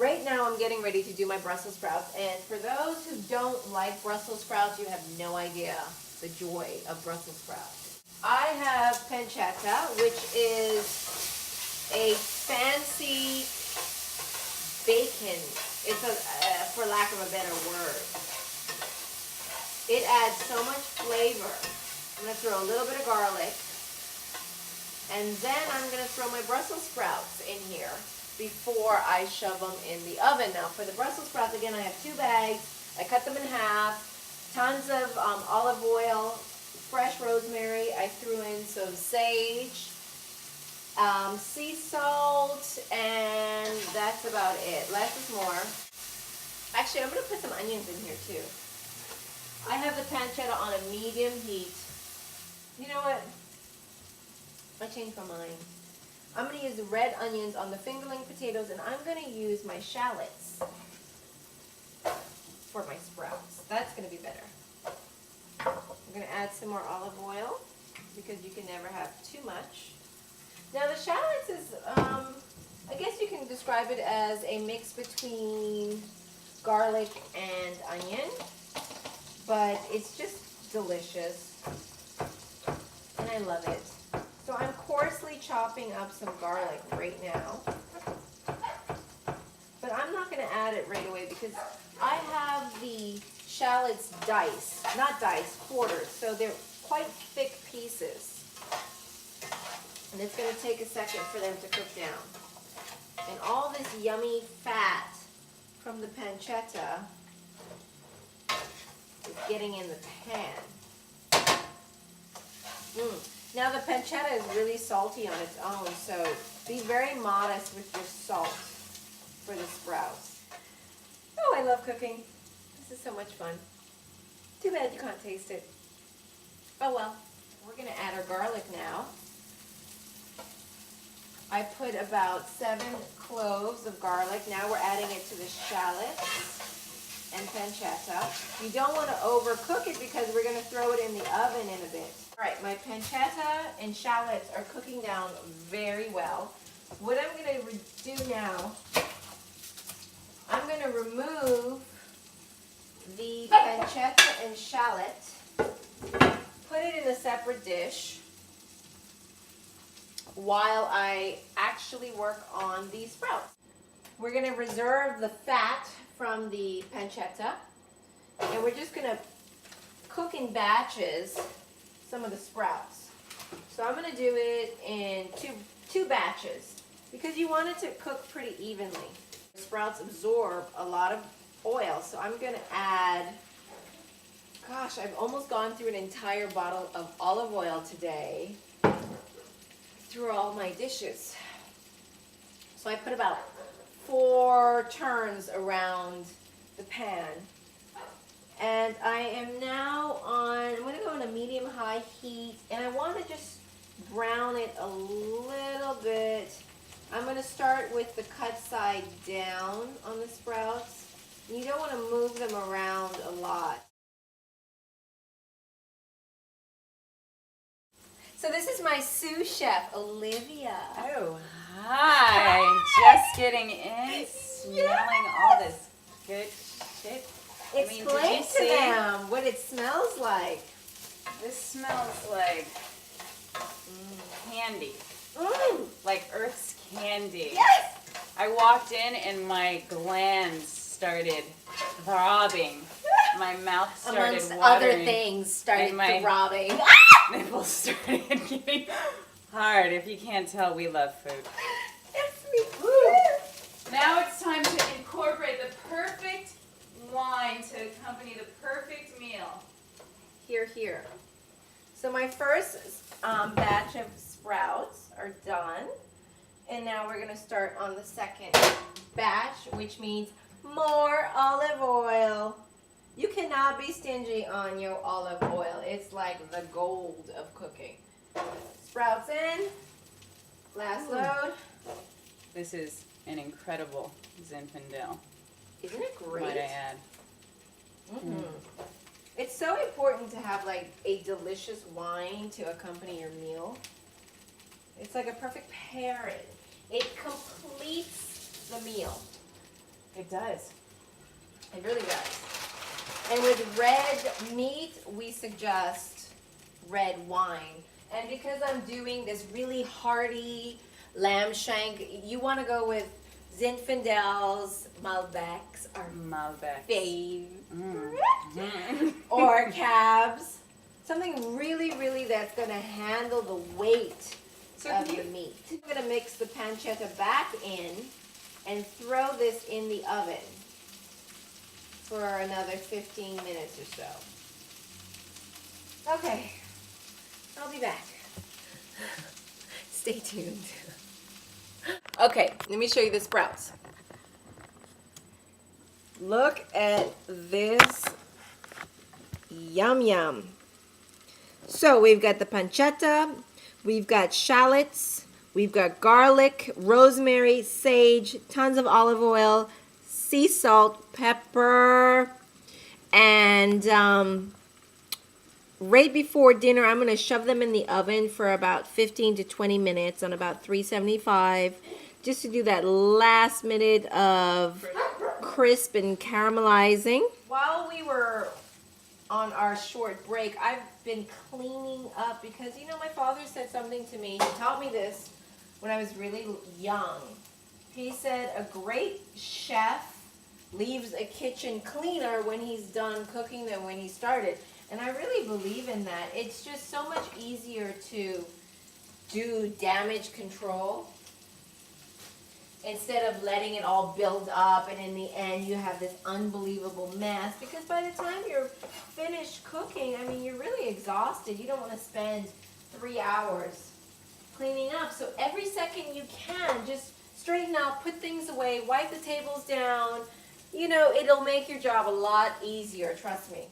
Right now I'm getting ready to do my Brussels sprouts, and for those who don't like Brussels sprouts, you have no idea the joy of Brussels sprouts. I have pancetta, which is a fancy bacon. It's a, for lack of a better word. It adds so much flavor. I'm going to throw a little bit of garlic, and then I'm going to throw my Brussels sprouts in here before I shove them in the oven. Now for the Brussels sprouts, again, I have 2 bags. I cut them in half. Tons of olive oil, fresh rosemary. I threw in some sage, sea salt, and that's about it. Less is more. Actually, I'm going to put some onions in here too. I have the pancetta on a medium heat. You know what? I changed my mind. I'm going to use the red onions on the fingerling potatoes, and I'm going to use my shallots for my sprouts. That's going to be better. I'm going to add some more olive oil because you can never have too much. Now the shallots is, I guess you can describe it as a mix between garlic and onion, but it's just delicious, and I love it. So I'm coarsely chopping up some garlic right now, but I'm not going to add it right away because I have the shallots diced, not diced, quartered, so they're quite thick pieces, and it's going to take a second for them to cook down. And all this yummy fat from the pancetta is getting in the pan. Now the pancetta is really salty on its own, so be very modest with your salt for the sprouts. Oh, I love cooking. This is so much fun. Too bad you can't taste it. Oh well. We're going to add our garlic now. I put about 7 cloves of garlic. Now we're adding it to the shallots and pancetta. You don't want to overcook it because we're going to throw it in the oven in a bit. Alright, my pancetta and shallots are cooking down very well. What I'm going to do now, I'm going to remove the pancetta and shallot, put it in a separate dish while I actually work on the sprouts. We're going to reserve the fat from the pancetta, and we're just going to cook in batches some of the sprouts. So I'm going to do it in two batches because you want it to cook pretty evenly. The sprouts absorb a lot of oil, so I'm going to add, gosh, I've almost gone through an entire bottle of olive oil today through all my dishes. So I put about 4 turns around the pan. And I am now on, I'm going to go on a medium-high heat, and I want to just brown it a little bit. I'm going to start with the cut side down on the sprouts. You don't want to move them around a lot. So this is my sous chef, Olivia. Oh, hi. Just getting in, smelling all this good shit. Explain to them what it smells like. This smells like candy. Like Earth's candy. Yes! I walked in and my glands started throbbing. My mouth started Amongst watering. other things started and my throbbing. nipples started getting hard. If you can't tell, we love food. Yes, me too. Now it's time to incorporate the perfect wine to accompany the perfect meal. Here, here. So my first batch of sprouts are done. And now we're going to start on the second batch, which means more olive oil. You cannot be stingy on your olive oil. It's like the gold of cooking. Sprouts in. Last load. This is an incredible Zinfandel. Isn't it great? Might I add? It's so important to have like a delicious wine to accompany your meal. It's like a perfect pairing. It completes the meal. It does. It really does. And with red meat, we suggest red wine. And because I'm doing this really hearty lamb shank, you want to go with Zinfandel's Malbecs, our Malbec. favorite, or Cabs. Something really, really that's going to handle the weight of the meat. I'm going to mix the pancetta back in and throw this in the oven for another 15 minutes or so. Okay, I'll be back. Stay tuned. Okay, let me show you the sprouts. Look at this. Yum, yum. So we've got the pancetta, we've got shallots, we've got garlic, rosemary, sage, tons of olive oil, sea salt, pepper, and right before dinner, I'm going to shove them in the oven for about 15 to 20 minutes on about 375, just to do that last minute of crisp and caramelizing. While we were on our short break, I've been cleaning up because, you know, my father said something to me. He taught me this when I was really young. He said a great chef leaves a kitchen cleaner when he's done cooking than when he started. And I really believe in that. It's just so much easier to do damage control instead of letting it all build up and in the end you have this unbelievable mess, because by the time you're finished cooking, I mean, you're really exhausted. You don't want to spend 3 hours cleaning up. So every second you can, just straighten out, put things away, wipe the tables down. You know, it'll make your job a lot easier, trust me.